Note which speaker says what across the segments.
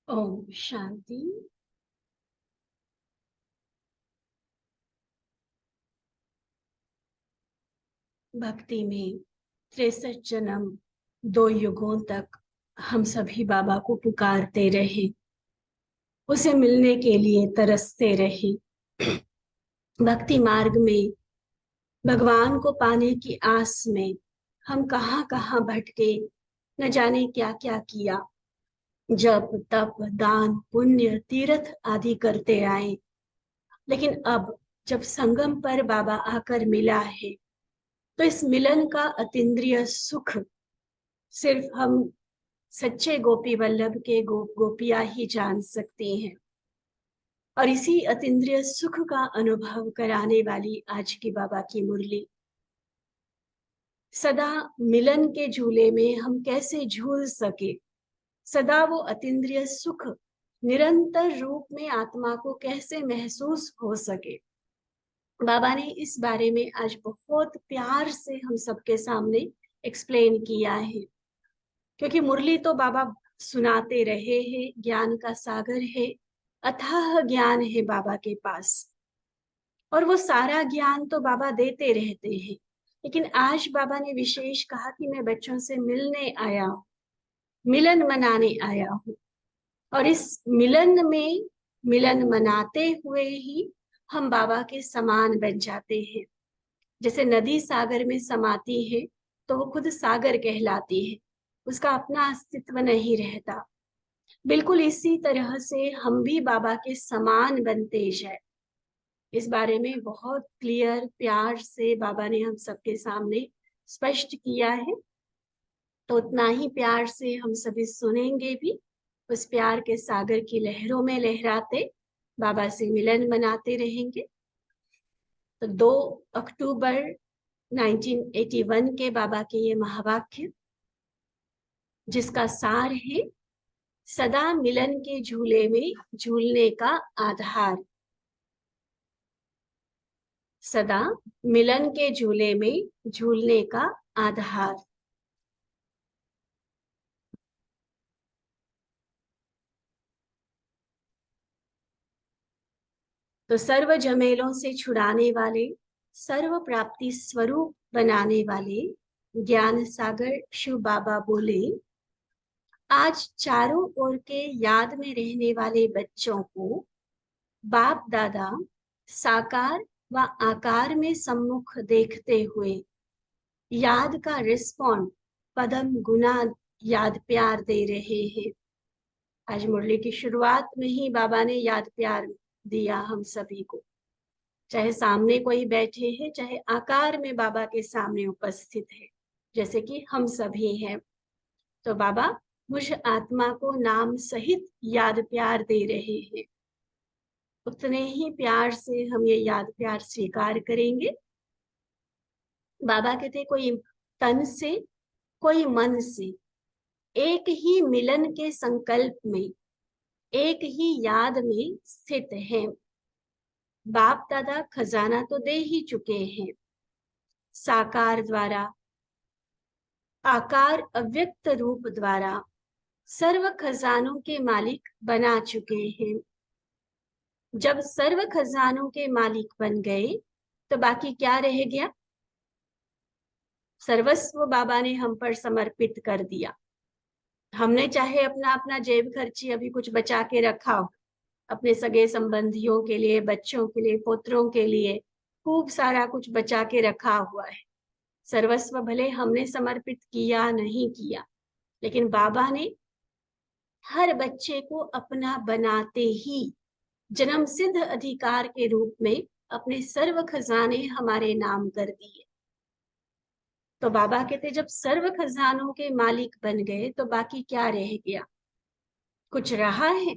Speaker 1: ओम शांति। भक्ति में 63 जन्म 2 युगों तक हम सभी बाबा को पुकारते रहे, उसे मिलने के लिए तरसते रहे। भक्ति मार्ग में भगवान को पाने की आस में हम कहाँ कहाँ भटके, न जाने क्या क्या किया। जप तप दान पुण्य तीर्थ आदि करते आए, लेकिन अब जब संगम पर बाबा आकर मिला है तो इस मिलन का अतीन्द्रिय सुख सिर्फ हम सच्चे गोपी वल्लभ के गोपियां ही जान सकती हैं। और इसी अतीन्द्रिय सुख का अनुभव कराने वाली आज की बाबा की मुरली। सदा मिलन के झूले में हम कैसे झूल सके, सदा वो अतीन्द्रिय सुख निरंतर रूप में आत्मा को कैसे महसूस हो सके, बाबा ने इस बारे में आज बहुत प्यार से हम सबके सामने एक्सप्लेन किया है। क्योंकि मुरली तो बाबा सुनाते रहे हैं, ज्ञान का सागर है, अथाह ज्ञान है बाबा के पास, और वो सारा ज्ञान तो बाबा देते रहते हैं। लेकिन आज बाबा ने विशेष कहा कि मैं बच्चों से मिलने आया हूँ, मिलन मनाने आया हूँ। और इस मिलन में मिलन मनाते हुए ही हम बाबा के समान बन जाते हैं। जैसे नदी सागर में समाती है तो वो खुद सागर कहलाती है, उसका अपना अस्तित्व नहीं रहता। बिल्कुल इसी तरह से हम भी बाबा के समान बनते जाए, इस बारे में बहुत क्लियर प्यार से बाबा ने हम सबके सामने स्पष्ट किया है। तो उतना ही प्यार से हम सभी सुनेंगे भी उस प्यार के सागर की लहरों में लहराते बाबा से मिलन मनाते रहेंगे। तो 2 अक्टूबर 1981 के बाबा के ये महावाक्य, जिसका सार है सदा मिलन के झूले में झूलने का आधार। सदा मिलन के झूले में झूलने का आधार। तो सर्व झमेलों से छुड़ाने वाले, सर्व प्राप्ति स्वरूप बनाने वाले ज्ञान सागर शिव बाबा बोले, आज चारों ओर के याद में रहने वाले बच्चों को बाप दादा साकार व आकार में सम्मुख देखते हुए याद का रिस्पॉन्ड पदम गुना याद प्यार दे रहे हैं। आज मुरली की शुरुआत में ही बाबा ने याद प्यार दिया हम सभी को, चाहे सामने कोई बैठे हैं, चाहे आकार में बाबा के सामने उपस्थित है, जैसे कि हम सभी हैं। तो बाबा मुझ आत्मा को नाम सहित याद प्यार दे रहे हैं। उतने ही प्यार से हम ये याद प्यार स्वीकार करेंगे। बाबा कहते कोई तन से, कोई मन से, एक ही मिलन के संकल्प में, एक ही याद में स्थित है। बाप दादा खजाना तो दे ही चुके हैं, साकार द्वारा, आकार अव्यक्त रूप द्वारा सर्व खजानों के मालिक बना चुके हैं। जब सर्व खजानों के मालिक बन गए तो बाकी क्या रह गया? सर्वस्व बाबा ने हम पर समर्पित कर दिया। हमने चाहे अपना अपना जेब खर्ची अभी कुछ बचा के रखा हो, अपने सगे संबंधियों के लिए, बच्चों के लिए, पुत्रों के लिए खूब सारा कुछ बचा के रखा हुआ है। सर्वस्व भले हमने समर्पित किया नहीं किया, लेकिन बाबा ने हर बच्चे को अपना बनाते ही जन्म सिद्ध अधिकार के रूप में अपने सर्व खजाने हमारे नाम कर दिए। तो बाबा कहते जब सर्व खजानों के मालिक बन गए तो बाकी क्या रह गया? कुछ रहा है?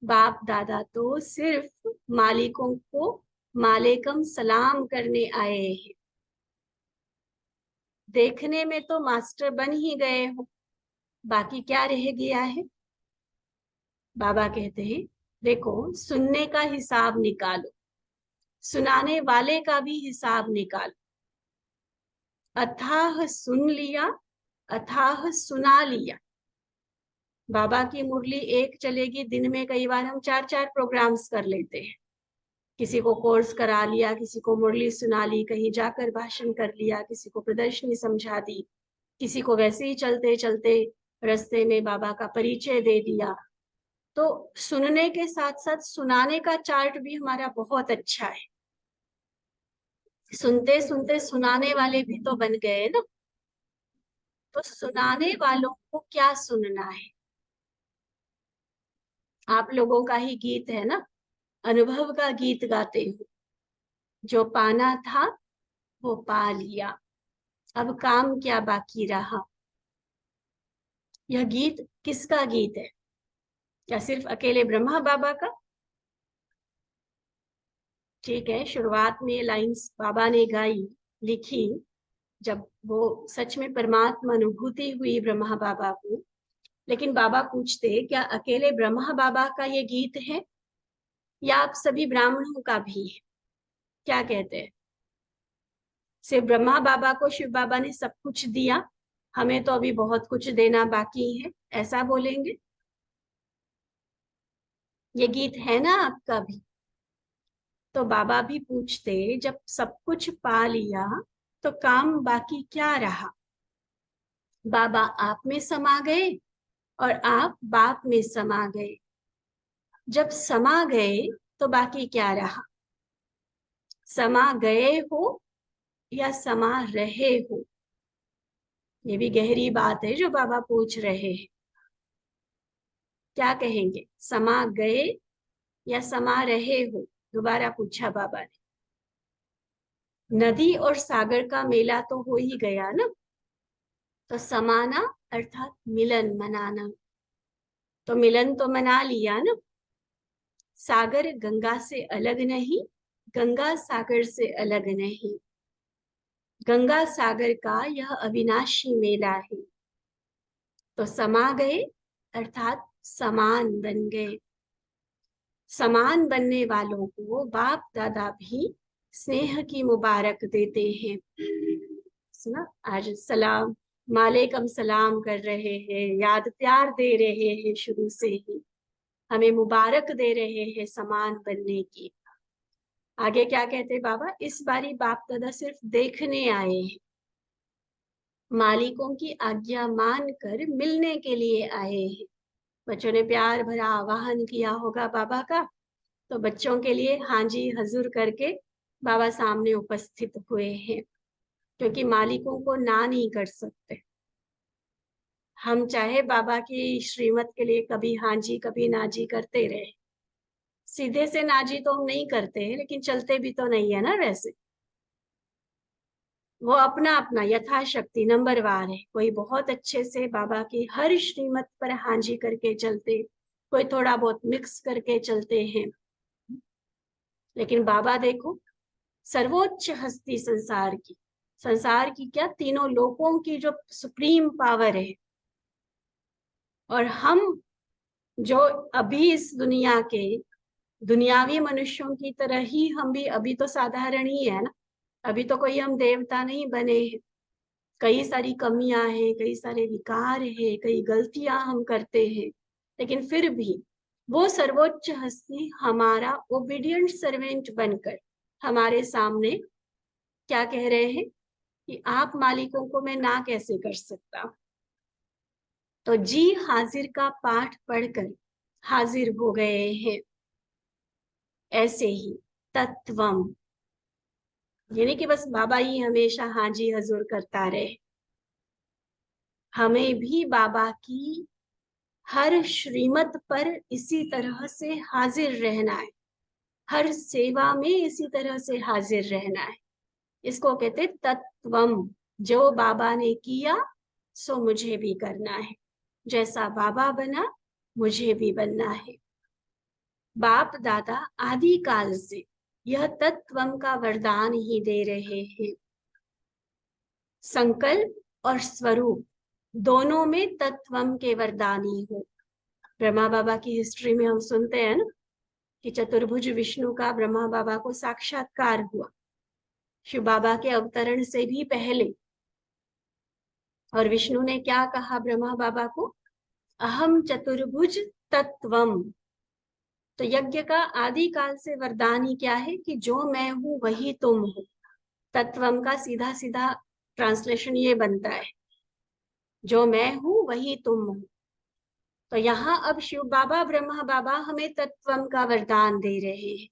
Speaker 1: बाप दादा तो सिर्फ मालिकों को मालेकम सलाम करने आए हैं। देखने में तो मास्टर बन ही गए हो, बाकी क्या रह गया है? बाबा कहते हैं देखो, सुनने का हिसाब निकालो, सुनाने वाले का भी हिसाब निकालो। अथाह सुन लिया, अथाह सुना लिया। बाबा की मुरली एक चलेगी, दिन में कई बार हम 4-4 प्रोग्राम्स कर लेते हैं। किसी को कोर्स करा लिया, किसी को मुरली सुना ली, कहीं जाकर भाषण कर लिया, किसी को प्रदर्शनी समझा दी, किसी को वैसे ही चलते चलते रास्ते में बाबा का परिचय दे दिया। तो सुनने के साथ साथ सुनाने का चार्ट भी हमारा बहुत अच्छा है। सुनते सुनते सुनाने वाले भी तो बन गए ना। तो सुनाने वालों को क्या सुनना है? आप लोगों का ही गीत है ना, अनुभव का गीत गाते हो। जो पाना था वो पा लिया, अब काम क्या बाकी रहा। यह गीत किसका गीत है? क्या सिर्फ अकेले ब्रह्मा बाबा का? ठीक है, शुरुआत में ये लाइंस बाबा ने गाई, लिखी, जब वो सच में परमात्मा अनुभूति हुई ब्रह्मा बाबा को। लेकिन बाबा पूछते क्या अकेले ब्रह्मा बाबा का ये गीत है या आप सभी ब्राह्मणों का भी है? क्या कहते हैं? सिर्फ ब्रह्मा बाबा को शिव बाबा ने सब कुछ दिया, हमें तो अभी बहुत कुछ देना बाकी है, ऐसा बोलेंगे? ये गीत है ना आपका भी? तो बाबा भी पूछते जब सब कुछ पा लिया तो काम बाकी क्या रहा? बाबा आप में समा गए और आप बाप में समा गए। जब समा गए तो बाकी क्या रहा? समा गए हो या समा रहे हो? ये भी गहरी बात है जो बाबा पूछ रहे हैं। क्या कहेंगे, समा गए या समा रहे हो? दोबारा पूछा बाबा ने। नदी और सागर का मेला तो हो ही गया ना, तो समाना अर्थात मिलन मनाना। तो मिलन तो मना लिया ना। सागर गंगा से अलग नहीं, गंगा सागर से अलग नहीं। गंगा सागर का यह अविनाशी मेला है। तो समा गए अर्थात समान बन गए। समान बनने वालों को बाप दादा भी स्नेह की मुबारक देते हैं। सुना, आज सलाम मालेकम सलाम कर रहे हैं, याद प्यार दे रहे हैं, शुरू से ही हमें मुबारक दे रहे हैं समान बनने की। आगे क्या कहते बाबा, इस बारी बाप दादा सिर्फ देखने आए हैं, मालिकों की आज्ञा मानकर मिलने के लिए आए हैं। बच्चों ने प्यार भरा आवाहन किया होगा बाबा का, तो बच्चों के लिए हाँ जी हजूर करके बाबा सामने उपस्थित हुए हैं, क्योंकि मालिकों को ना नहीं कर सकते। हम चाहे बाबा की श्रीमत के लिए कभी हाँ जी कभी ना जी करते रहे, सीधे से ना जी तो हम नहीं करते हैं, लेकिन चलते भी तो नहीं है ना वैसे। वो अपना अपना यथाशक्ति नंबरवार है। कोई बहुत अच्छे से बाबा की हर श्रीमत पर हाँ जी करके चलते, कोई थोड़ा बहुत मिक्स करके चलते हैं। लेकिन बाबा देखो, सर्वोच्च हस्ती संसार की क्या, तीनों लोकों की जो सुप्रीम पावर है, और हम जो अभी इस दुनिया के दुनियावी मनुष्यों की तरह ही, हम भी अभी तो साधारण ही है ना, अभी तो कोई हम देवता नहीं बने हैं। कई सारी कमियां हैं, कई सारे विकार हैं, कई गलतियां हम करते हैं, लेकिन फिर भी वो सर्वोच्च हस्ती हमारा ओबीडियंट सर्वेंट बनकर हमारे सामने क्या कह रहे हैं कि आप मालिकों को मैं ना कैसे कर सकता। तो जी हाजिर का पाठ पढ़कर हाजिर हो गए हैं। ऐसे ही तत्वम, यानी कि बस बाबा ही हमेशा हाँ जी हजूर करता रहे, हमें भी बाबा की हर श्रीमत पर इसी तरह से हाजिर रहना है, हर सेवा में इसी तरह से हाजिर रहना है। इसको कहते तत्वम। जो बाबा ने किया सो मुझे भी करना है, जैसा बाबा बना मुझे भी बनना है। बाप दादा आदि काल से यह तत्वम का वरदान ही दे रहे हैं। संकल्प और स्वरूप दोनों में तत्वम के वरदानी हो। ब्रह्मा बाबा की हिस्ट्री में हम सुनते हैं ना कि चतुर्भुज विष्णु का ब्रह्मा बाबा को साक्षात्कार हुआ शिव बाबा के अवतरण से भी पहले। और विष्णु ने क्या कहा ब्रह्मा बाबा को, अहम चतुर्भुज तत्वम। तो यज्ञ का आदि काल से वरदान ही क्या है कि जो मैं हूं वही तुम हो। तत्वम का सीधा सीधा ट्रांसलेशन ये बनता है, जो मैं हूं वही तुम हो। तो यहाँ अब शिव बाबा ब्रह्मा बाबा हमें तत्वम का वरदान दे रहे हैं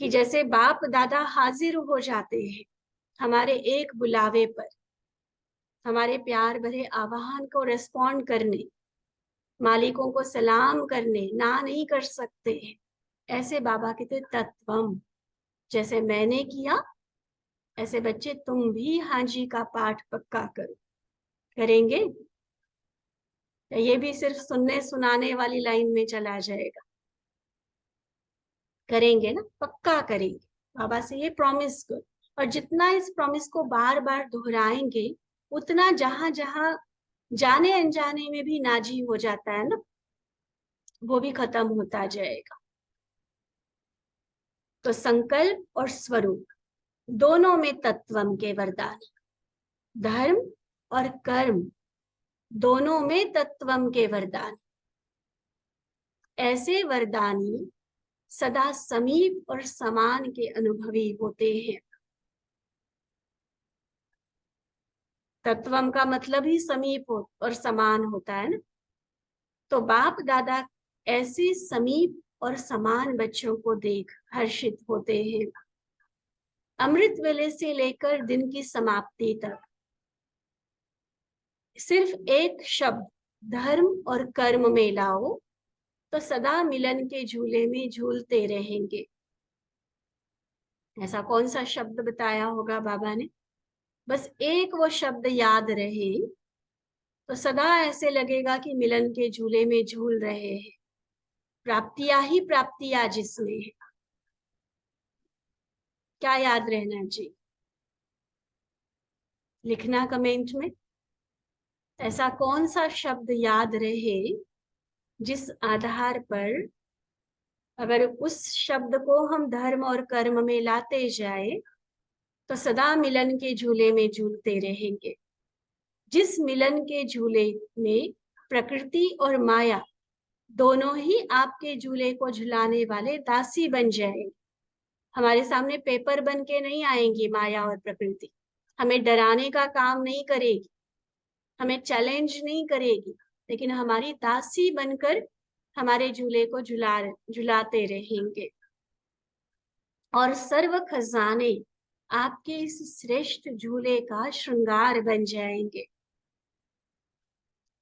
Speaker 1: कि जैसे बाप दादा हाजिर हो जाते हैं हमारे एक बुलावे पर, हमारे प्यार भरे आह्वान को रिस्पॉन्ड करने, मालिकों को सलाम करने ना नहीं कर सकते हैं, ऐसे बाबा कहते तत्वम। जैसे मैंने किया ऐसे बच्चे तुम भी हाँ जी का पाठ पक्का करो। करेंगे? ये भी सिर्फ सुनने सुनाने वाली लाइन में चला जाएगा? करेंगे ना, पक्का करेंगे। बाबा से ये प्रॉमिस करो, और जितना इस प्रॉमिस को बार बार दोहराएंगे उतना जहां जहां जाने अनजाने में भी नाजी हो जाता है ना, वो भी खत्म होता जाएगा। तो संकल्प और स्वरूप दोनों में तत्वम के वरदान, धर्म और कर्म दोनों में तत्वम के वरदान। ऐसे वरदानी सदा समीप और समान के अनुभवी होते हैं। तत्वम का मतलब ही समीप हो और समान होता है ना। तो बाप दादा ऐसे समीप और समान बच्चों को देख हर्षित होते हैं। अमृत वेले से लेकर दिन की समाप्ति तक सिर्फ एक शब्द धर्म और कर्म में लाओ तो सदा मिलन के झूले में झूलते रहेंगे। ऐसा कौन सा शब्द बताया होगा बाबा ने? बस एक वो शब्द याद रहे तो सदा ऐसे लगेगा कि मिलन के झूले में झूल रहे हैं, प्राप्तियां ही प्राप्तियां जिसमें है। क्या याद रहना चाहिए? लिखना कमेंट में, ऐसा कौन सा शब्द याद रहे जिस आधार पर अगर उस शब्द को हम धर्म और कर्म में लाते जाए तो सदा मिलन के झूले में झूलते रहेंगे। जिस मिलन के झूले में प्रकृति और माया दोनों ही आपके झूले को झुलाने वाले दासी बन जाएंगे। हमारे सामने पेपर बन के नहीं आएंगी माया और प्रकृति, हमें डराने का काम नहीं करेगी, हमें चैलेंज नहीं करेगी, लेकिन हमारी दासी बनकर हमारे झूले को झुलाते रहेंगे। और सर्व खजाने आपके इस श्रेष्ठ झूले का श्रृंगार बन जाएंगे।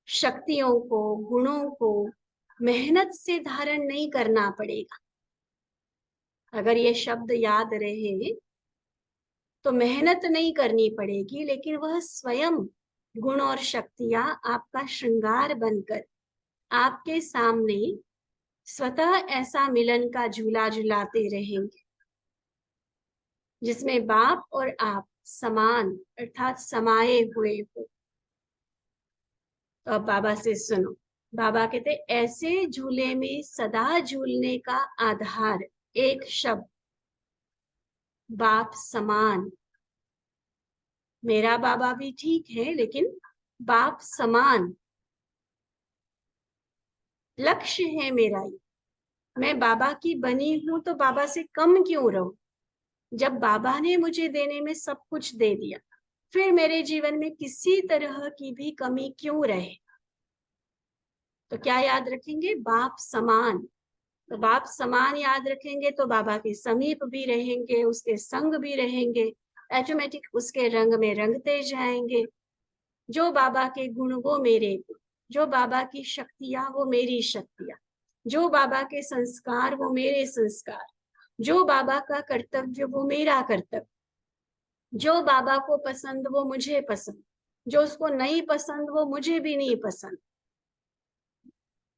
Speaker 1: शक्तियों को, गुणों को मेहनत से धारण नहीं करना पड़ेगा। अगर ये शब्द याद रहे तो मेहनत नहीं करनी पड़ेगी, लेकिन वह स्वयं गुण और शक्तियां आपका श्रृंगार बनकर आपके सामने स्वतः ऐसा मिलन का झूला झुलाते रहेंगे जिसमें बाप और आप समान अर्थात समाये हुए हो। तो अब बाबा से सुनो। बाबा कहते ऐसे झूले में सदा झूलने का आधार एक शब्द, बाप समान। मेरा बाबा भी ठीक है, लेकिन बाप समान लक्ष्य है मेरा ये। मैं बाबा की बनी हूं तो बाबा से कम क्यों रहूं? जब बाबा ने मुझे देने में सब कुछ दे दिया, फिर मेरे जीवन में किसी तरह की भी कमी क्यों रहे? तो क्या याद रखेंगे? बाप समान। तो बाप समान याद रखेंगे तो बाबा के समीप भी रहेंगे, उसके संग भी रहेंगे, ऑटोमेटिक उसके रंग में रंगते जाएंगे। जो बाबा के गुण वो मेरे गुण, जो बाबा की शक्तियां वो मेरी शक्तियां, जो बाबा के संस्कार वो मेरे संस्कार, जो बाबा का कर्तव्य वो मेरा कर्तव्य, जो बाबा को पसंद वो मुझे पसंद, जो उसको नहीं पसंद वो मुझे भी नहीं पसंद।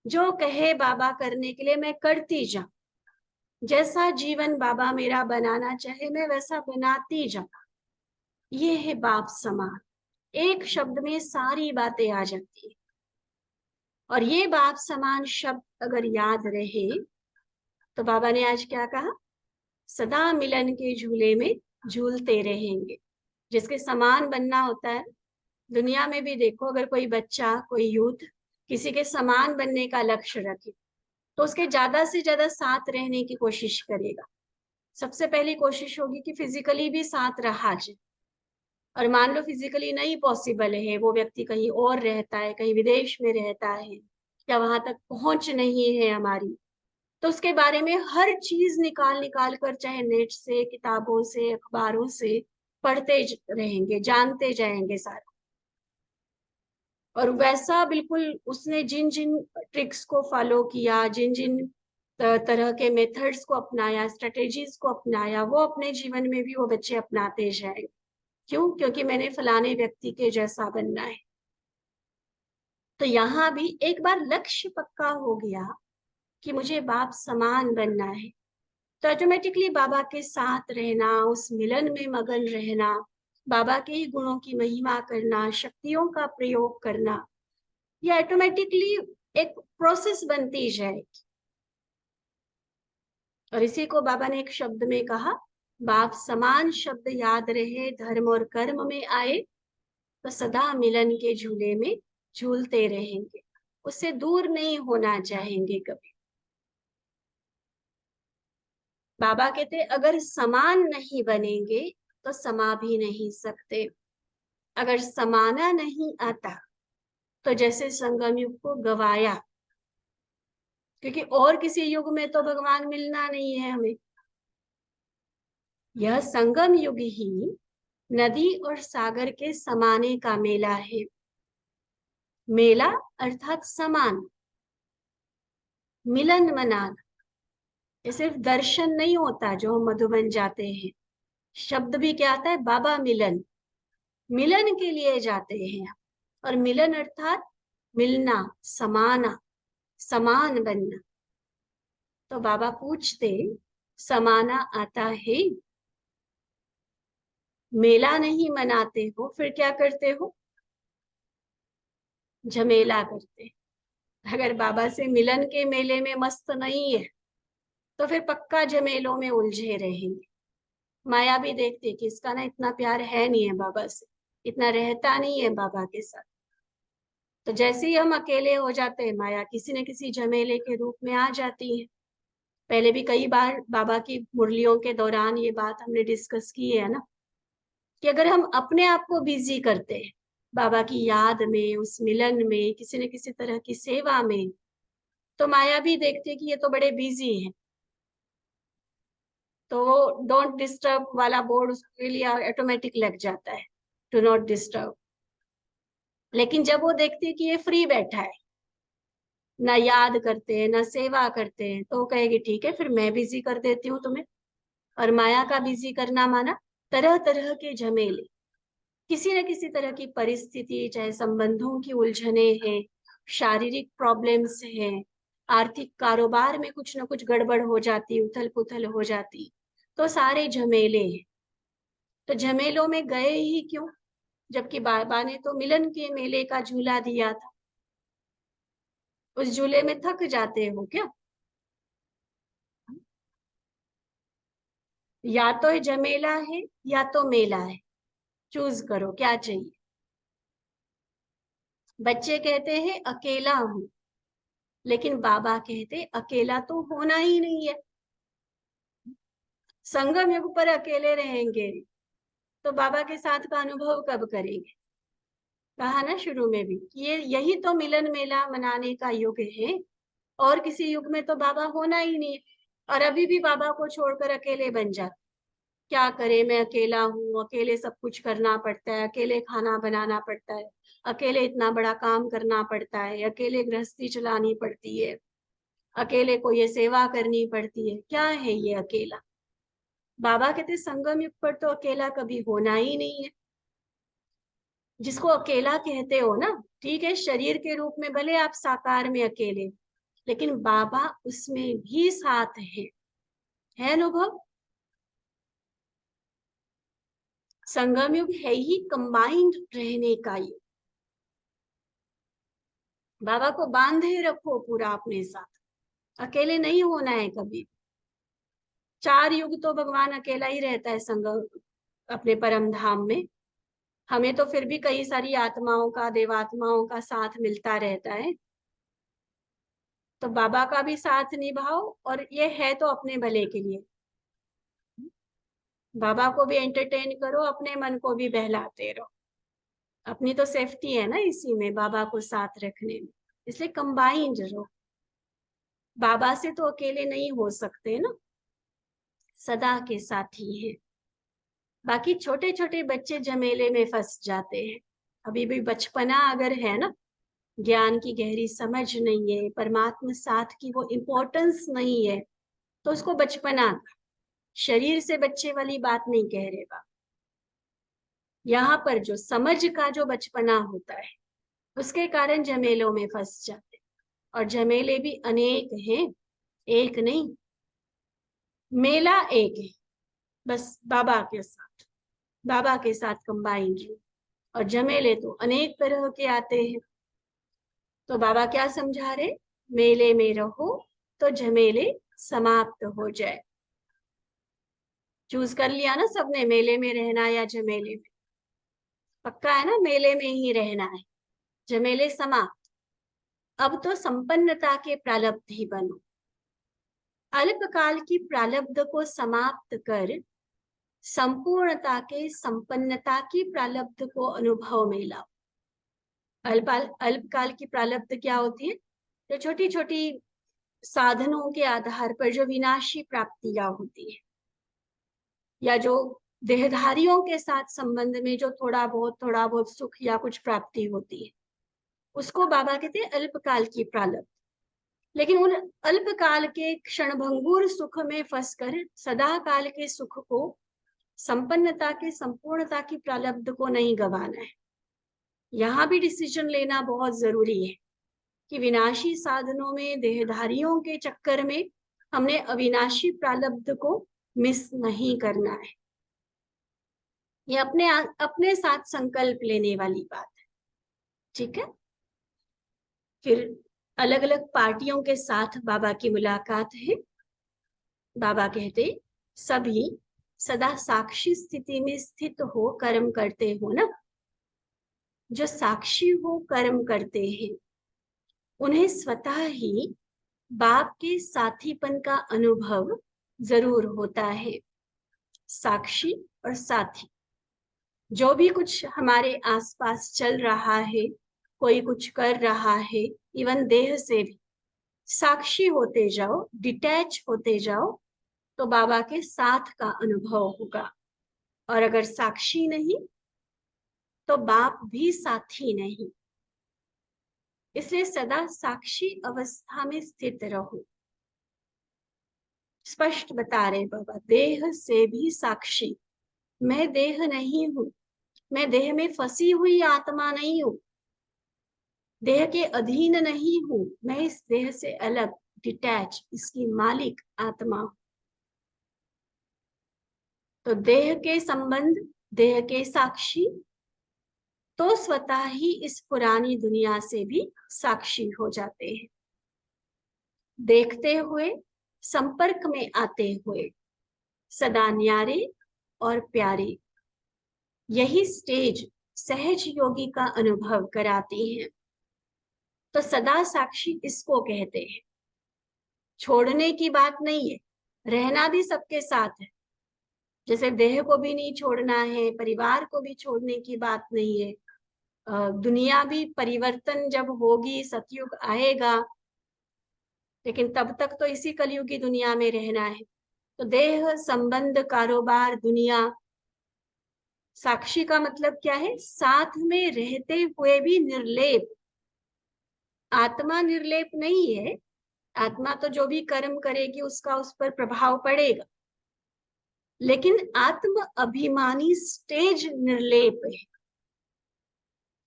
Speaker 1: जो कहे बाबा करने के लिए मैं करती जाऊं, जैसा जीवन बाबा मेरा बनाना चाहे मैं वैसा बनाती जाऊं। ये है बाप समान। एक शब्द में सारी बातें आ जाती है। और ये बाप समान शब्द अगर याद रहे तो बाबा ने आज क्या कहा? सदा मिलन के झूले में झूलते रहेंगे। जिसके समान बनना होता है, दुनिया में भी देखो, अगर कोई बच्चा, कोई यूथ किसी के समान बनने का लक्ष्य रखे तो उसके ज्यादा से ज्यादा साथ रहने की कोशिश करेगा। सबसे पहली कोशिश होगी कि फिजिकली भी साथ रहा जाए। और मान लो फिजिकली नहीं पॉसिबल है, वो व्यक्ति कहीं और रहता है, कहीं विदेश में रहता है, या वहां तक पहुंच नहीं है हमारी, तो उसके बारे में हर चीज निकाल निकाल कर, चाहे नेट से, किताबों से, अखबारों से पढ़ते रहेंगे, जानते जाएंगे सारा। और वैसा बिल्कुल उसने जिन जिन ट्रिक्स को फॉलो किया, जिन जिन तरह के मेथड्स को अपनाया, स्ट्रेटेजीज को अपनाया, वो अपने जीवन में भी वो बच्चे अपनाते जाएंगे। क्यों? क्योंकि मैंने फलाने व्यक्ति के जैसा बनना है। तो यहाँ भी एक बार लक्ष्य पक्का हो गया कि मुझे बाप समान बनना है, तो ऑटोमेटिकली बाबा के साथ रहना, उस मिलन में मगन रहना, बाबा के ही गुणों की महिमा करना, शक्तियों का प्रयोग करना, ये ऑटोमेटिकली एक प्रोसेस बनती जाएगी। और इसी को बाबा ने एक शब्द में कहा, बाप समान शब्द याद रहे, धर्म और कर्म में आए तो सदा मिलन के झूले में झूलते रहेंगे, उससे दूर नहीं होना चाहेंगे कभी। बाबा कहते अगर समान नहीं बनेंगे तो समा भी नहीं सकते। अगर समाना नहीं आता तो जैसे संगम युग को गवाया, क्योंकि और किसी युग में तो भगवान मिलना नहीं है हमें। यह संगम युग ही नदी और सागर के समाने का मेला है। मेला अर्थात समान, मिलन मनाना। ये सिर्फ दर्शन नहीं होता जो हम मधुबन जाते हैं, शब्द भी क्या आता है? बाबा मिलन, मिलन के लिए जाते हैं। और मिलन अर्थात मिलना, समाना, समान बनना। तो बाबा पूछते, समाना आता है? मेला नहीं मनाते हो, फिर क्या करते हो? झमेला करते। अगर बाबा से मिलन के मेले में मस्त नहीं है तो फिर पक्का झमेलों में उलझे रहेंगे। माया भी देखती कि इसका ना इतना प्यार है नहीं है बाबा से, इतना रहता नहीं है बाबा के साथ। तो जैसे ही हम अकेले हो जाते हैं, माया किसी न किसी झमेले के रूप में आ जाती है। पहले भी कई बार बाबा की मुरलियों के दौरान ये बात हमने डिस्कस की है ना, कि अगर हम अपने आप को बिजी करते हैं बाबा की याद में, उस मिलन में, किसी न किसी तरह की सेवा में, तो माया भी देखती है कि ये तो बड़े बिजी हैं, तो डोंट डिस्टर्ब वाला बोर्ड उसके लिए ऑटोमेटिक लग जाता है, डू नॉट डिस्टर्ब। लेकिन जब वो देखती है कि ये फ्री बैठा है, ना याद करते हैं ना सेवा करते हैं, तो वो कहेगी ठीक है फिर मैं बिजी कर देती हूँ तुम्हें। और माया का बिजी करना माना तरह तरह के झमेले, किसी न किसी तरह की परिस्थिति, चाहे संबंधों की उलझने हैं, शारीरिक प्रॉब्लम्स हैं, आर्थिक कारोबार में कुछ न कुछ गड़बड़ हो जाती, उथल पुथल हो जाती, तो सारे झमेले हैं। तो झमेलों में गए ही क्यों, जबकि बाबा ने तो मिलन के मेले का झूला दिया था। उस झूले में थक जाते हो क्या? या तो ये झमेला है या तो मेला है, चूज करो क्या चाहिए। बच्चे कहते हैं अकेला हूं, लेकिन बाबा कहते अकेला तो होना ही नहीं है। संगम युग पर अकेले रहेंगे तो बाबा के साथ का अनुभव कब करेंगे? कहा ना शुरू में भी, ये यही तो मिलन मेला मनाने का युग है, और किसी युग में तो बाबा होना ही नहीं है। और अभी भी बाबा को छोड़कर अकेले बन जाते, क्या करे, मैं अकेला हूँ, अकेले सब कुछ करना पड़ता है, अकेले खाना बनाना पड़ता है, अकेले इतना बड़ा काम करना पड़ता है, अकेले गृहस्थी चलानी पड़ती है, अकेले को ये सेवा करनी पड़ती है, क्या है ये अकेला? बाबा कहते संगम युग पर तो अकेला कभी होना ही नहीं है। जिसको अकेला कहते हो ना, ठीक है शरीर के रूप में भले आप साकार में अकेले, लेकिन बाबा उसमें भी साथ है अनुभव। संगम युग है ही कंबाइंड रहने का युग। बाबा को बांधे रखो पूरा अपने साथ, अकेले नहीं होना है कभी। 4 युग तो भगवान अकेला ही रहता है संगम, अपने परम धाम में। हमें तो फिर भी कई सारी आत्माओं का, देवात्माओं का साथ मिलता रहता है। तो बाबा का भी साथ निभाओ, और ये है तो अपने भले के लिए। बाबा को भी एंटरटेन करो, अपने मन को भी बहलाते रहो। अपनी तो सेफ्टी है ना इसी में, बाबा को साथ रखने में। इसलिए कंबाइंड रहो, बाबा से तो अकेले नहीं हो सकते ना, सदा के साथी हैं। बाकी छोटे छोटे बच्चे झमेले में फंस जाते हैं। अभी भी बचपना अगर है ना, ज्ञान की गहरी समझ नहीं है, परमात्मा साथ की वो इम्पोर्टेंस नहीं है, तो उसको बचपना, शरीर से बच्चे वाली बात नहीं कह रहे बा। यहाँ पर जो समझ का जो बचपना होता है, उसके कारण झमेलों में फंस जाते हैं। और झमेले भी अनेक हैं, एक नहीं। मेला एक है, बस बाबा के साथ कंबाइंड। और झमेले तो अनेक तरह के आते हैं। तो बाबा क्या समझा रहे, मेले में रहो तो झमेले समाप्त हो जाए। चूज कर लिया ना सबने, मेले में रहना या झमेले में? पक्का है ना, मेले में ही रहना है। झमेले समाप्त, अब तो संपन्नता के प्रारब्ध ही बनो। अल्पकाल की प्रारब्ध को समाप्त कर संपूर्णता के, संपन्नता की प्रारब्ध को अनुभव में लाओ। अल्पकाल की प्रारब्ध क्या होती है? जो छोटी छोटी साधनों के आधार पर जो विनाशी प्राप्तियां होती है, या जो देहधारियों के साथ संबंध में जो थोड़ा बहुत सुख या कुछ प्राप्ति होती है, उसको बाबा कहते हैं अल्पकाल की प्रारब्ध। लेकिन उन अल्पकाल के क्षणभंगुर सुख में फंसकर सदा काल के सुख को, संपन्नता के, संपूर्णता की प्रारब्ध को नहीं गंवाना है। यहाँ भी डिसीजन लेना बहुत जरूरी है कि विनाशी साधनों में देहधारियों के चक्कर में हमने अविनाशी प्रारब्ध को मिस नहीं करना है। ये अपने साथ संकल्प लेने वाली बात है। ठीक है। फिर अलग अलग पार्टियों के साथ बाबा की मुलाकात है। बाबा कहते सभी सदा साक्षी स्थिति में स्थित हो कर्म करते हो ना। जो साक्षी हो कर्म करते हैं उन्हें स्वतः ही बाप के साथीपन का अनुभव जरूर होता है। साक्षी और साथी, जो भी कुछ हमारे आसपास चल रहा है, कोई कुछ कर रहा है, इवन देह से भी साक्षी होते जाओ, डिटैच होते जाओ, तो बाबा के साथ का अनुभव होगा। और अगर साक्षी नहीं तो बाप भी साथी नहीं। इसलिए सदा साक्षी अवस्था में स्थित रहो। स्पष्ट बता रहे बाबा, देह से भी साक्षी। मैं देह नहीं हूं, मैं देह में फंसी हुई आत्मा नहीं हूं, देह के अधीन नहीं हूं, मैं इस देह से अलग, डिटैच, इसकी मालिक आत्मा हूं। तो देह के संबंध, देह के साक्षी, तो स्वतः ही इस पुरानी दुनिया से भी साक्षी हो जाते हैं। देखते हुए, संपर्क में आते हुए, सदा न्यारे और प्यारे, यही स्टेज सहज योगी का अनुभव कराती है। तो सदा साक्षी इसको कहते हैं। छोड़ने की बात नहीं है, रहना भी सबके साथ है। जैसे देह को भी नहीं छोड़ना है, परिवार को भी छोड़ने की बात नहीं है। दुनिया भी परिवर्तन जब होगी, सतयुग आएगा, लेकिन तब तक तो इसी कलयुगी दुनिया में रहना है। तो देह, संबंध, कारोबार, दुनिया, साक्षी का मतलब क्या है? साथ में रहते हुए भी निर्लेप। आत्मा निर्लेप नहीं है। आत्मा तो जो भी कर्म करेगी उसका उस पर प्रभाव पड़ेगा, लेकिन आत्म अभिमानी स्टेज निर्लेप है।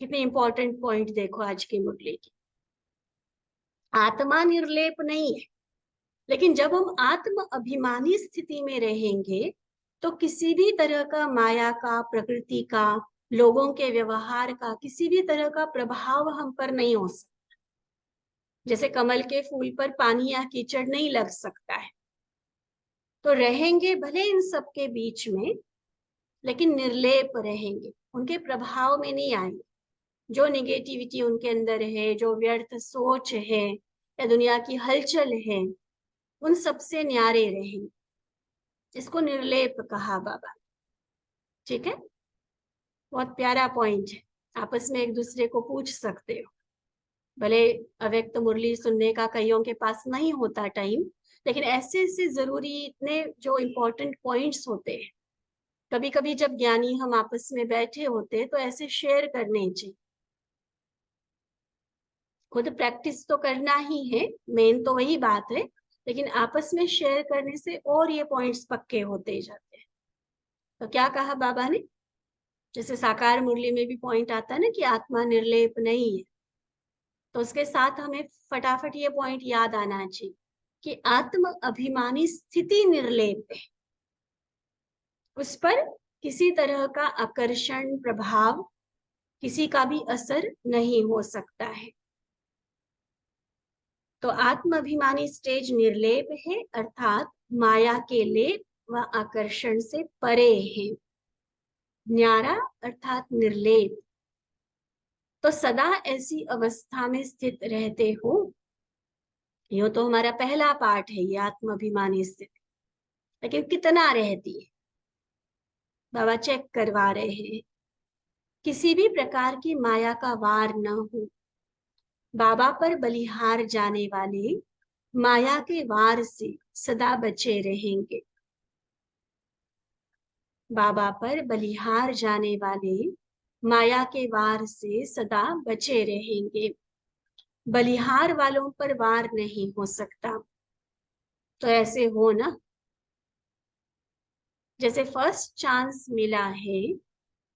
Speaker 1: कितने इंपॉर्टेंट पॉइंट देखो आज की मुरली की। आत्मा निर्लेप नहीं है, लेकिन जब हम आत्म अभिमानी स्थिति में रहेंगे तो किसी भी तरह का माया का, प्रकृति का, लोगों के व्यवहार का, किसी भी तरह का प्रभाव हम पर नहीं हो सकता। जैसे कमल के फूल पर पानी या कीचड़ नहीं लग सकता है। तो रहेंगे भले इन सब के बीच में, लेकिन निर्लेप रहेंगे, उनके प्रभाव में नहीं आएंगे। जो निगेटिविटी उनके अंदर है, जो व्यर्थ सोच है या दुनिया की हलचल है, उन सबसे न्यारे रहेंगे। इसको निर्लेप कहा बाबा। ठीक है। बहुत प्यारा पॉइंट है। आपस में एक दूसरे को पूछ सकते हो। भले अव्यक्त मुरली सुनने का कईयों के पास नहीं होता टाइम, लेकिन ऐसे ऐसे जरूरी इतने जो इम्पोर्टेंट पॉइंट्स होते हैं, कभी कभी जब ज्ञानी हम आपस में बैठे होते हैं तो ऐसे शेयर करने चाहिए। खुद प्रैक्टिस तो करना ही है, मेन तो वही बात है, लेकिन आपस में शेयर करने से और ये पॉइंट्स पक्के होते जाते हैं। तो क्या कहा बाबा ने? जैसे साकार मुरली में भी पॉइंट आता है ना कि आत्मा निर्लेप नहीं है, तो उसके साथ हमें फटाफट ये पॉइंट याद आना चाहिए कि आत्म अभिमानी स्थिति निर्लेप है। उस पर किसी तरह का आकर्षण, प्रभाव, किसी का भी असर नहीं हो सकता है। तो आत्म अभिमानी स्टेज निर्लेप है, अर्थात माया के लेप व आकर्षण से परे है। न्यारा अर्थात निर्लेप। तो सदा ऐसी अवस्था में स्थित रहते हो। यो तो हमारा पहला पार्ट है, ये आत्म अभिमानी स्थिति। लेकिन कितना रहती है? बाबा चेक करवा रहे हैं। किसी भी प्रकार की माया का वार न हो। बाबा पर बलिहार जाने वाले माया के वार से सदा बचे रहेंगे। बाबा पर बलिहार जाने वाले माया के वार से सदा बचे रहेंगे। बलिहार वालों पर वार नहीं हो सकता। तो ऐसे हो ना, जैसे फर्स्ट चांस मिला है,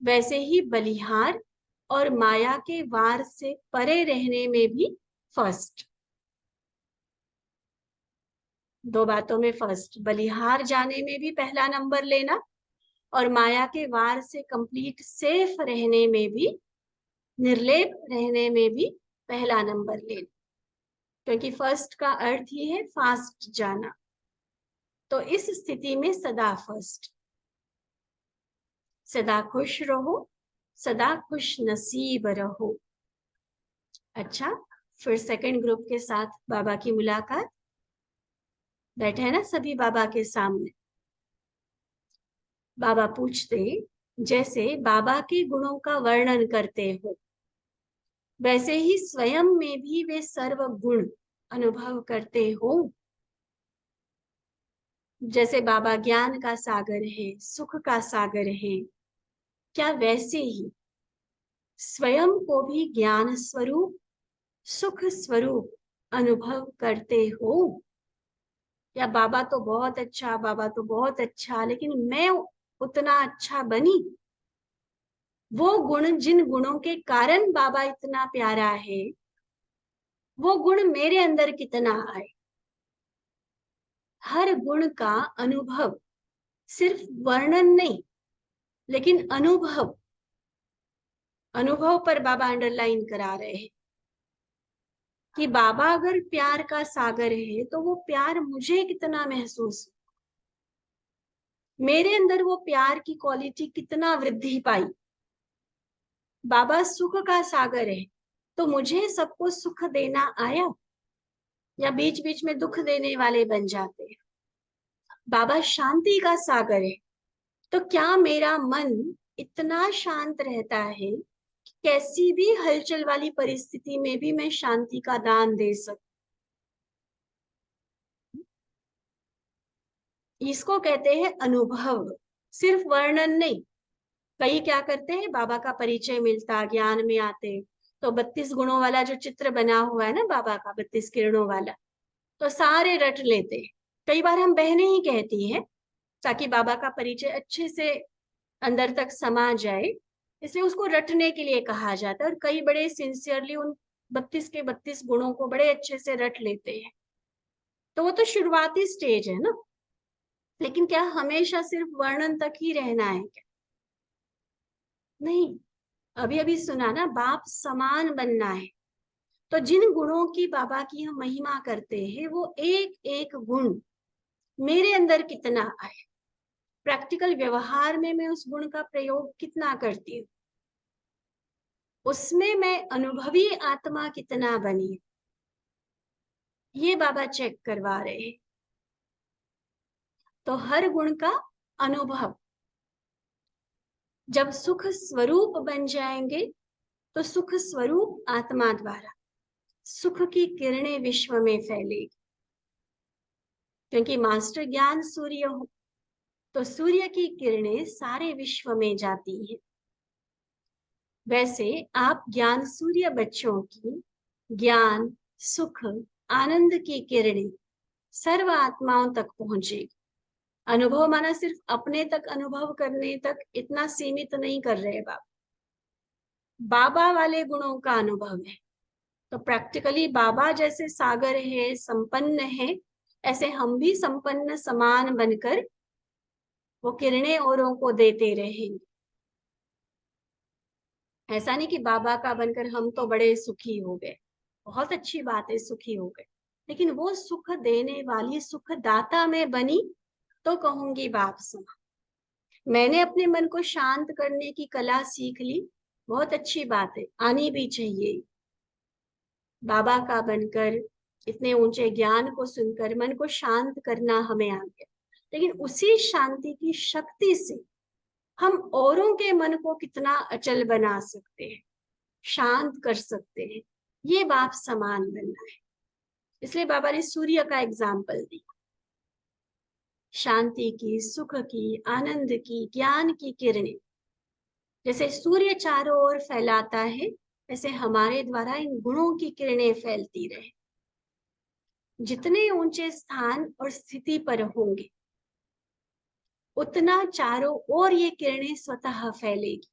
Speaker 1: वैसे ही बलिहार और माया के वार से परे रहने में भी फर्स्ट। दो बातों में फर्स्ट, बलिहार जाने में भी पहला नंबर लेना और माया के वार से कंप्लीट सेफ रहने में भी, निर्लेप रहने में भी पहला नंबर लेना, क्योंकि फर्स्ट का अर्थ ही है फास्ट जाना। तो इस स्थिति में सदा फर्स्ट, सदा खुश रहो, सदा खुश नसीब रहो। अच्छा, फिर सेकंड ग्रुप के साथ बाबा की मुलाकात। बैठे हैं ना सभी बाबा के सामने। बाबा पूछते, जैसे बाबा के गुणों का वर्णन करते हो, वैसे ही स्वयं में भी वे सर्व गुण अनुभव करते हो। जैसे बाबा ज्ञान का सागर है, सुख का सागर है, क्या वैसे ही स्वयं को भी ज्ञान स्वरूप, सुख स्वरूप अनुभव करते हो? या बाबा तो बहुत अच्छा, बाबा तो बहुत अच्छा, लेकिन मैं उतना अच्छा बनी? वो गुण, जिन गुणों के कारण बाबा इतना प्यारा है, वो गुण मेरे अंदर कितना आए? हर गुण का अनुभव, सिर्फ वर्णन नहीं, लेकिन अनुभव, अनुभव पर बाबा अंडरलाइन करा रहे हैं कि बाबा अगर प्यार का सागर है तो वो प्यार मुझे कितना महसूस, मेरे अंदर वो प्यार की क्वालिटी कितना वृद्धि पाई। बाबा सुख का सागर है तो मुझे सबको सुख देना आया, या बीच बीच में दुख देने वाले बन जाते हैं? बाबा शांति का सागर है तो क्या मेरा मन इतना शांत रहता है कि कैसी भी हलचल वाली परिस्थिति में भी मैं शांति का दान दे सकूं? इसको कहते हैं अनुभव, सिर्फ वर्णन नहीं। कई क्या करते हैं, बाबा का परिचय मिलता, ज्ञान में आते तो 32 गुणों वाला जो चित्र बना हुआ है ना बाबा का, 32 किरणों वाला, तो सारे रट लेते हैं। कई बार हम बहनें ही कहती हैं ताकि बाबा का परिचय अच्छे से अंदर तक समा जाए, इसलिए उसको रटने के लिए कहा जाता है। और कई बड़े सिंसियरली उन 32 के 32 गुणों को बड़े अच्छे से रट लेते हैं। तो वो तो शुरुआती स्टेज है ना, लेकिन क्या हमेशा सिर्फ वर्णन तक ही रहना है क्या? नहीं। अभी अभी सुना ना, बाप समान बनना है। तो जिन गुणों की बाबा की हम महिमा करते हैं, वो एक एक गुण मेरे अंदर कितना आए, प्रैक्टिकल व्यवहार में मैं उस गुण का प्रयोग कितना करती हूँ, उसमें मैं अनुभवी आत्मा कितना बनी, ये बाबा चेक करवा रहे हैं। तो हर गुण का अनुभव, जब सुख स्वरूप बन जाएंगे तो सुख स्वरूप आत्मा द्वारा सुख की किरणें विश्व में फैलेगी। क्योंकि मास्टर ज्ञान सूर्य हो तो सूर्य की किरणें सारे विश्व में जाती हैं। वैसे आप ज्ञान सूर्य बच्चों की ज्ञान, सुख, आनंद की किरणें सर्व आत्माओं तक पहुंचेगी। अनुभव माना सिर्फ अपने तक अनुभव करने तक इतना सीमित नहीं कर रहे बाबा, बाबा वाले गुणों का अनुभव है। तो प्रैक्टिकली बाबा जैसे सागर है, संपन्न है, ऐसे हम भी संपन्न समान बनकर वो किरणें औरों को देते रहेंगे। ऐसा नहीं कि बाबा का बनकर हम तो बड़े सुखी हो गए, बहुत अच्छी बात है सुखी हो गए, लेकिन वो सुख देने वाली सुखदाता में बनी तो कहूंगी बाप सुना। मैंने अपने मन को शांत करने की कला सीख ली, बहुत अच्छी बात है, आनी भी चाहिए। बाबा का बनकर इतने ऊंचे ज्ञान को सुनकर मन को शांत करना हमें आ गया, लेकिन उसी शांति की शक्ति से हम औरों के मन को कितना अचल बना सकते हैं, शांत कर सकते हैं, ये बाप समान बनना है। इसलिए बाबा ने सूर्य का एग्जाम्पल दिया, शांति की, सुख की, आनंद की, ज्ञान की किरणें जैसे सूर्य चारों ओर फैलाता है, वैसे हमारे द्वारा इन गुणों की किरणें फैलती रहे। जितने ऊंचे स्थान और स्थिति पर होंगे उतना चारों ओर ये किरणें स्वतः फैलेगी।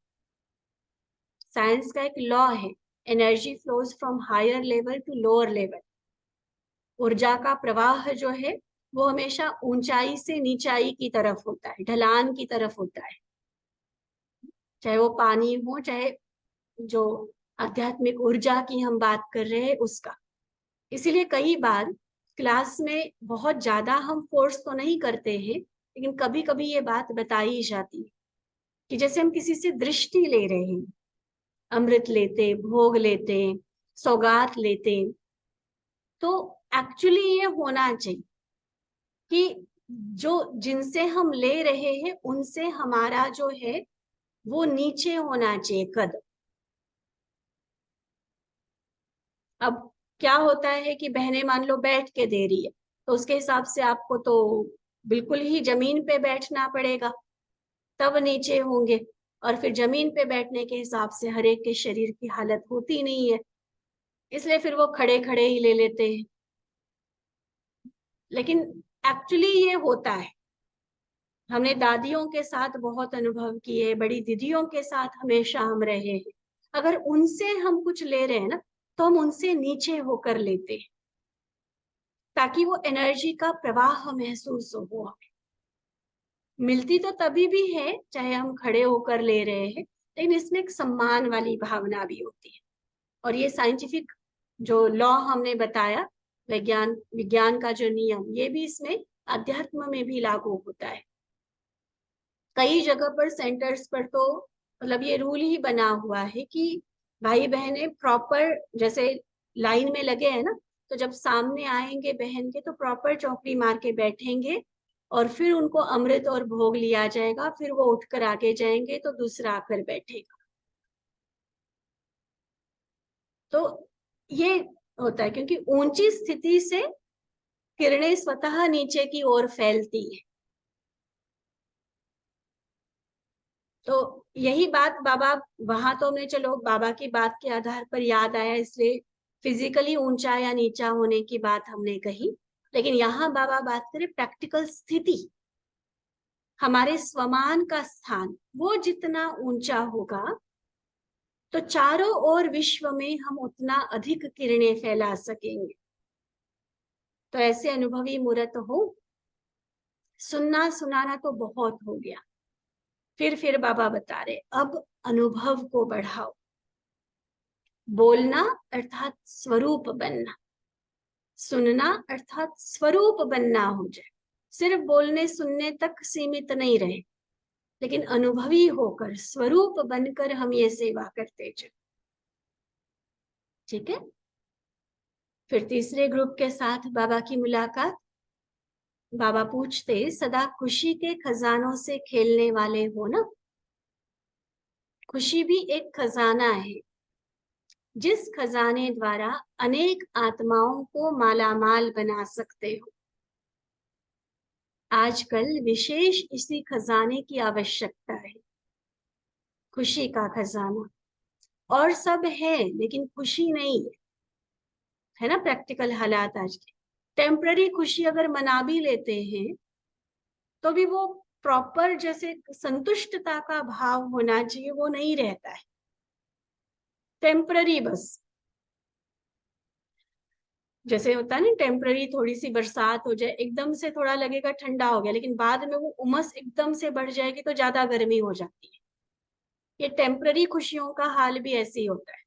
Speaker 1: साइंस का एक लॉ है, energy flows from higher level to lower level. ऊर्जा का प्रवाह जो है वो हमेशा ऊंचाई से नीचाई की तरफ होता है, ढलान की तरफ होता है, चाहे वो पानी हो, चाहे जो आध्यात्मिक ऊर्जा की हम बात कर रहे हैं उसका। इसीलिए कई बार क्लास में बहुत ज्यादा हम फोर्स तो नहीं करते हैं, लेकिन कभी कभी ये बात बताई जाती है कि जैसे हम किसी से दृष्टि ले रहे हैं, अमृत लेते, भोग लेते, सौगात लेते, तो एक्चुअली ये होना चाहिए कि जो जिनसे हम ले रहे हैं उनसे हमारा जो है वो नीचे होना चाहिए कद। अब क्या होता है कि बहनें मान लो बैठ के दे रही है, तो उसके हिसाब से आपको तो बिल्कुल ही जमीन पे बैठना पड़ेगा, तब नीचे होंगे। और फिर जमीन पे बैठने के हिसाब से हर एक के शरीर की हालत होती नहीं है, इसलिए फिर वो खड़े खड़े ही ले लेते हैं। लेकिन एक्चुअली ये होता है, हमने दादियों के साथ बहुत अनुभव किए, बड़ी दीदियों के साथ हमेशा हम रहे हैं। अगर उनसे हम कुछ ले रहे हैं ना, तो हम उनसे नीचे होकर लेते हैं, ताकि वो एनर्जी का प्रवाह महसूस हो हमें। मिलती तो तभी भी है चाहे हम खड़े होकर ले रहे हैं, लेकिन इसमें एक सम्मान वाली भावना भी होती है। और ये साइंटिफिक जो लॉ हमने बताया, विज्ञान विज्ञान का जो नियम, ये भी इसमें अध्यात्म में भी लागू होता है। कई जगह पर सेंटर्स पर तो मतलब ये रूल ही बना हुआ है कि भाई बहनें प्रॉपर जैसे लाइन में लगे हैं ना, तो जब सामने आएंगे बहन के तो प्रॉपर चौकड़ी मार के बैठेंगे, और फिर उनको अमृत और भोग लिया जाएगा, फिर वो उठकर आगे जाएंगे तो दूसरा आकर बैठेगा। तो ये होता है क्योंकि ऊंची स्थिति से किरणें स्वतः नीचे की ओर फैलती है। तो यही बात बाबा, वहां तो हमने चलो बाबा की बात के आधार पर याद आया, इसलिए फिजिकली ऊंचा या नीचा होने की बात हमने कही। लेकिन यहाँ बाबा बात करें प्रैक्टिकल स्थिति, हमारे स्वमान का स्थान वो जितना ऊंचा होगा तो चारों ओर विश्व में हम उतना अधिक किरणें फैला सकेंगे। तो ऐसे अनुभवी मूर्त हो, सुनना सुनाना तो बहुत हो गया, फिर बाबा बता रहे अब अनुभव को बढ़ाओ। बोलना अर्थात स्वरूप बनना, सुनना अर्थात स्वरूप बनना हो जाए। सिर्फ बोलने सुनने तक सीमित नहीं रहे, लेकिन अनुभवी होकर स्वरूप बनकर हम ये सेवा करते चले। ठीक है। फिर तीसरे ग्रुप के साथ बाबा की मुलाकात। बाबा पूछते, सदा खुशी के खजानों से खेलने वाले हो ना? खुशी भी एक खजाना है, जिस खजाने द्वारा अनेक आत्माओं को मालामाल बना सकते हो। आजकल विशेष इसी खजाने की आवश्यकता है, खुशी का खजाना। और सब है लेकिन खुशी नहीं है ना? प्रैक्टिकल हालात आज के, टेम्पररी खुशी अगर मना भी लेते हैं तो भी वो प्रॉपर जैसे संतुष्टता का भाव होना चाहिए, वो नहीं रहता है, टेम्पररी बस। जैसे होता है ना, टेम्पररी थोड़ी सी बरसात हो जाए, एकदम से थोड़ा लगेगा ठंडा हो गया, लेकिन बाद में वो उमस एकदम से बढ़ जाएगी तो ज्यादा गर्मी हो जाती है। ये टेम्पररी खुशियों का हाल भी ऐसे ही होता है।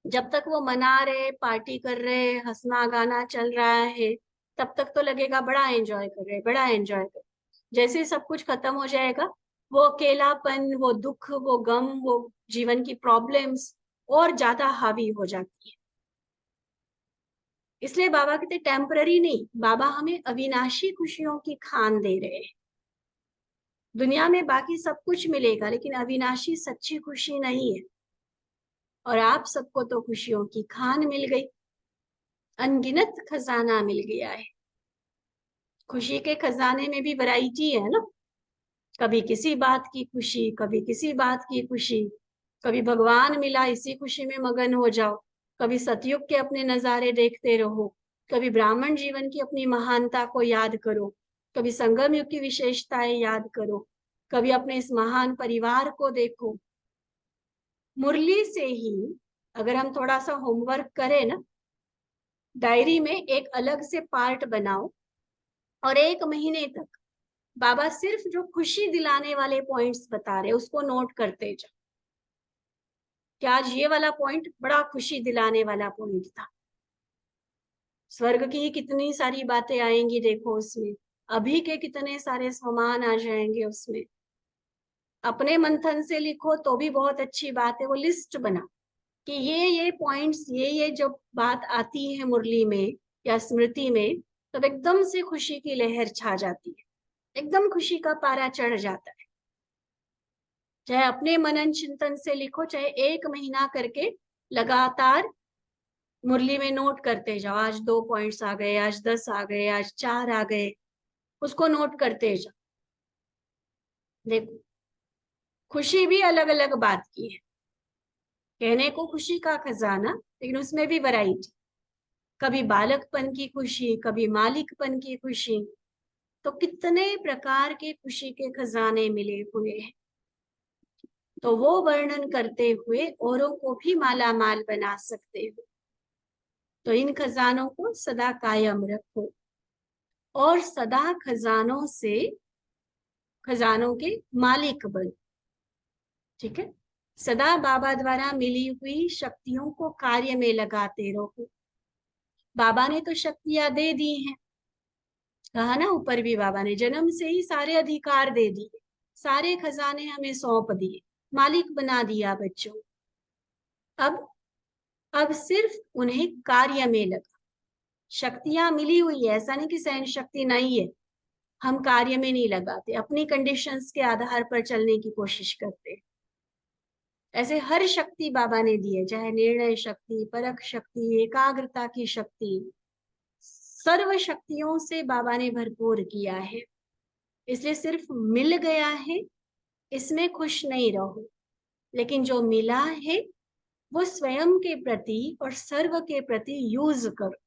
Speaker 1: जब तक वो मना रहे, पार्टी कर रहे, हंसना गाना चल रहा है, तब तक तो लगेगा बड़ा एंजॉय कर रहे, बड़ा एंजॉय कर। जैसे सब कुछ खत्म हो जाएगा, वो अकेलापन, वो दुख, वो गम, वो जीवन की प्रॉब्लम्स और ज्यादा हावी हो जाती है। इसलिए बाबा कहते टेम्पररी नहीं, बाबा हमें अविनाशी खुशियों की खान दे रहे हैं। दुनिया में बाकी सब कुछ मिलेगा, लेकिन अविनाशी सच्ची खुशी नहीं है। और आप सबको तो खुशियों की खान मिल गई, अनगिनत खजाना मिल गया है। खुशी के खजाने में भी वैरायटी है ना, कभी किसी बात की खुशी, कभी किसी बात की खुशी, कभी भगवान मिला इसी खुशी में मगन हो जाओ, कभी सतयुग के अपने नजारे देखते रहो, कभी ब्राह्मण जीवन की अपनी महानता को याद करो, कभी संगम युग की विशेषताएं याद करो, कभी अपने इस महान परिवार को देखो। मुरली से ही अगर हम थोड़ा सा होमवर्क करें ना, डायरी में एक अलग से पार्ट बनाओ और 1 महीने तक बाबा सिर्फ जो खुशी दिलाने वाले पॉइंट्स बता रहे उसको नोट करते जाओ कि आज ये वाला पॉइंट बड़ा खुशी दिलाने वाला पॉइंट था। स्वर्ग की ही कितनी सारी बातें आएंगी देखो उसमें, अभी के कितने सारे सामान आ जाएंगे उसमें। अपने मंथन से लिखो तो भी बहुत अच्छी बात है, वो लिस्ट बना कि ये पॉइंट्स, ये जो बात आती है मुरली में या स्मृति में, तब एकदम से खुशी की लहर छा जाती है, एकदम खुशी का पारा चढ़ जाता है। चाहे अपने मनन चिंतन से लिखो, चाहे 1 महीना करके लगातार मुरली में नोट करते जाओ, आज 2 पॉइंट्स आ गए, आज 10 आ गए, आज 4 आ गए, उसको नोट करते जाओ। देखो खुशी भी अलग अलग बात की है, कहने को खुशी का खजाना, लेकिन उसमें भी वैरायटी। कभी बालकपन की खुशी, कभी मालिकपन की खुशी, तो कितने प्रकार के खुशी के खजाने मिले हुए हैं। तो वो वर्णन करते हुए औरों को भी माला माल बना सकते हो। तो इन खजानों को सदा कायम रखो और सदा खजानों से, खजानों के मालिक बनो। ठीक है, सदा बाबा द्वारा मिली हुई शक्तियों को कार्य में लगाते रहो। बाबा ने तो शक्तियां दे दी हैं, कहा ना ऊपर भी, बाबा ने जन्म से ही सारे अधिकार दे दिए, सारे खजाने हमें सौंप दिए, मालिक बना दिया बच्चों। अब सिर्फ उन्हें कार्य में लगा, शक्तियां मिली हुई है, ऐसा नहीं कि सहन शक्ति नहीं है, हम कार्य में नहीं लगाते, अपनी कंडीशंस के आधार पर चलने की कोशिश करते हैं। ऐसे हर शक्ति बाबा ने दी है, चाहे निर्णय शक्ति, परख शक्ति, एकाग्रता की शक्ति, सर्व शक्तियों से बाबा ने भरपूर किया है। इसलिए सिर्फ मिल गया है इसमें खुश नहीं रहो, लेकिन जो मिला है वो स्वयं के प्रति और सर्व के प्रति यूज करो,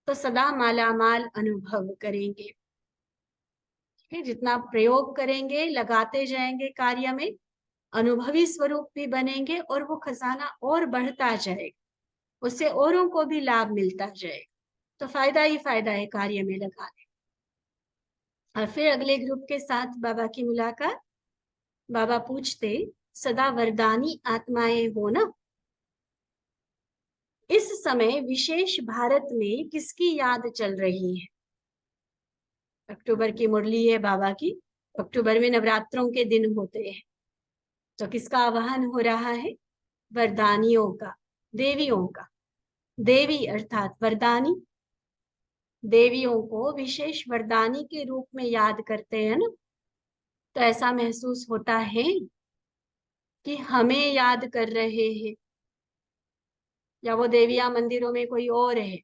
Speaker 1: तो सदा मालामाल अनुभव करेंगे। ठीक है, जितना प्रयोग करेंगे, लगाते जाएंगे कार्य में, अनुभवी स्वरूप भी बनेंगे और वो खजाना और बढ़ता जाएगा, उससे औरों को भी लाभ मिलता जाएगा। तो फायदा ही फायदा है कार्य में लगाने। और फिर अगले ग्रुप के साथ बाबा की मुलाकात। बाबा पूछते, सदा वरदानी आत्माएं हो ना, इस समय विशेष भारत में किसकी याद चल रही है? अक्टूबर की मुरली है बाबा की, अक्टूबर में नवरात्रों के दिन होते हैं, तो किसका आवाहन हो रहा है? वरदानियों का, देवियों का। देवी अर्थात वरदानी, देवियों को विशेष वरदानी के रूप में याद करते हैं ना, तो ऐसा महसूस होता है कि हमें याद कर रहे हैं, या वो देवियां मंदिरों में कोई और है।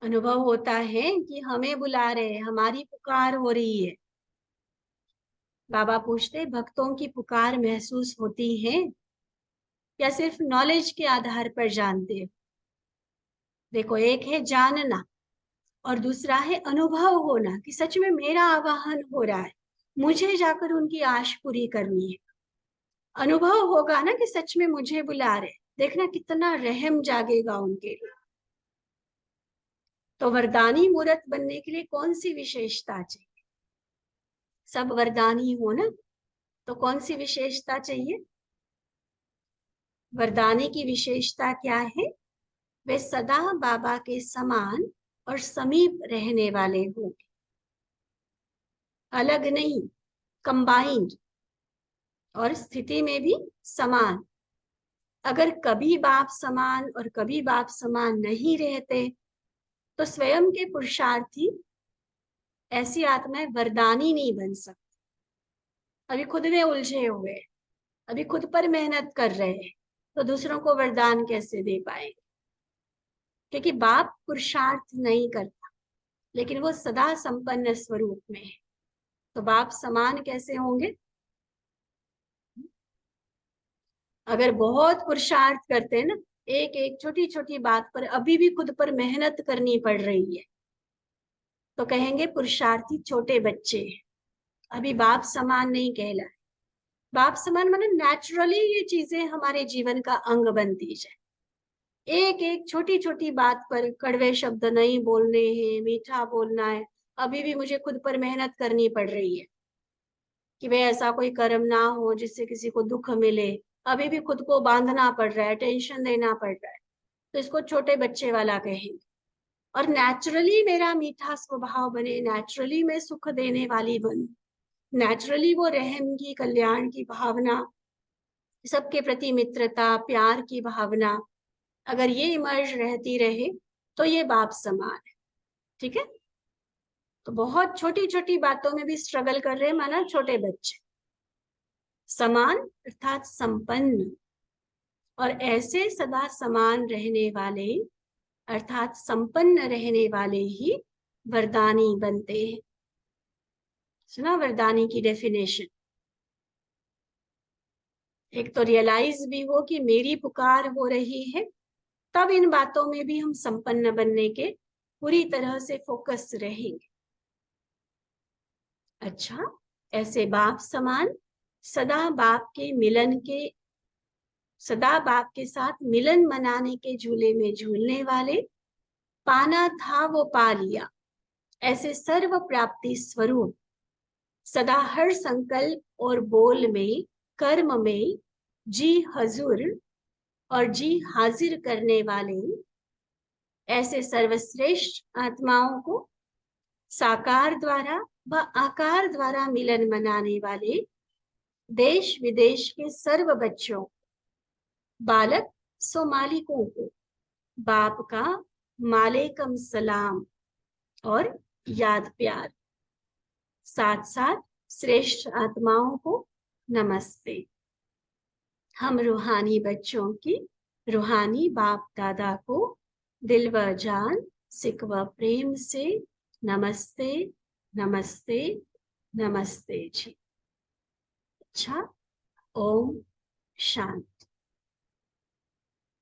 Speaker 1: अनुभव होता है कि हमें बुला रहे हैं, हमारी पुकार हो रही है। बाबा पूछते, भक्तों की पुकार महसूस होती है या सिर्फ नॉलेज के आधार पर जानते हो? देखो, एक है जानना और दूसरा है अनुभव होना, कि सच में मेरा आवाहन हो रहा है, मुझे जाकर उनकी आश पूरी करनी है। अनुभव होगा ना कि सच में मुझे बुला रहे, देखना कितना रहम जागेगा उनके लिए। तो वरदानी मूर्त बनने के लिए कौन सी विशेषता चाहिए? सब वरदानी हो ना, तो कौन सी विशेषता चाहिए? वरदानी की विशेषता क्या है? वे सदा बाबा के समान और समीप रहने वाले होंगे, अलग नहीं, कंबाइंड, और स्थिति में भी समान। अगर कभी बाप समान और कभी बाप समान नहीं रहते तो स्वयं के पुरुषार्थी ऐसी आत्माएं वरदानी नहीं बन सकती। अभी खुद में उलझे हुए, अभी खुद पर मेहनत कर रहे हैं, तो दूसरों को वरदान कैसे दे पाएंगे? क्योंकि बाप पुरुषार्थ नहीं करता, लेकिन वो सदा संपन्न स्वरूप में है, तो बाप समान कैसे होंगे? अगर बहुत पुरुषार्थ करते हैं ना, एक एक छोटी छोटी बात पर अभी भी खुद पर मेहनत करनी पड़ रही है, तो कहेंगे पुरुषार्थी छोटे बच्चे हैं, अभी बाप समान नहीं कहलाए। बाप समान माने नेचुरली ये चीजें हमारे जीवन का अंग बनती जाए। एक एक छोटी छोटी बात पर कड़वे शब्द नहीं बोलने हैं, मीठा बोलना है। अभी भी मुझे खुद पर मेहनत करनी पड़ रही है कि भाई ऐसा कोई कर्म ना हो जिससे किसी को दुख मिले। अभी भी खुद को बांधना पड़ रहा है, टेंशन देना पड़ रहा है, तो इसको छोटे बच्चे वाला कहेंगे। और नेचुरली मेरा मीठा स्वभाव बने, नेचुरली मैं सुख देने वाली बनूं, नेचुरली वो रहम की, कल्याण की भावना, सबके प्रति मित्रता, प्यार की भावना, अगर ये इमर्ज रहती रहे तो ये बाप समान है। ठीक है, तो बहुत छोटी छोटी बातों में भी स्ट्रगल कर रहे हैं माना छोटे बच्चे। समान अर्थात संपन्न, और ऐसे सदा समान रहने वाले अर्थात संपन्न रहने वाले ही वरदानी बनते हैं। सुना वरदानी की डेफिनेशन? एक तो रियलाइज भी हो कि मेरी पुकार हो रही है, तब इन बातों में भी हम संपन्न बनने के पूरी तरह से फोकस रहेंगे। अच्छा, ऐसे बाप समान सदा बाप के मिलन के, सदा बाप के साथ मिलन मनाने के झूले में झूलने वाले, पाना था वो पा लिया, ऐसे सर्व प्राप्ति स्वरूप, सदा हर संकल्प और बोल में, कर्म में जी हजूर और जी हाजिर करने वाले, ऐसे सर्वश्रेष्ठ आत्माओं को साकार द्वारा व आकार द्वारा मिलन मनाने वाले देश विदेश के सर्व बच्चों, बालक सो मालिकों को बाप का मालेकम सलाम और याद प्यार, साथ साथ श्रेष्ठ आत्माओं को नमस्ते। हम रूहानी बच्चों की रूहानी बाप दादा को दिल व जान, सिक व प्रेम से नमस्ते नमस्ते नमस्ते जी। अच्छा, ओम शांति।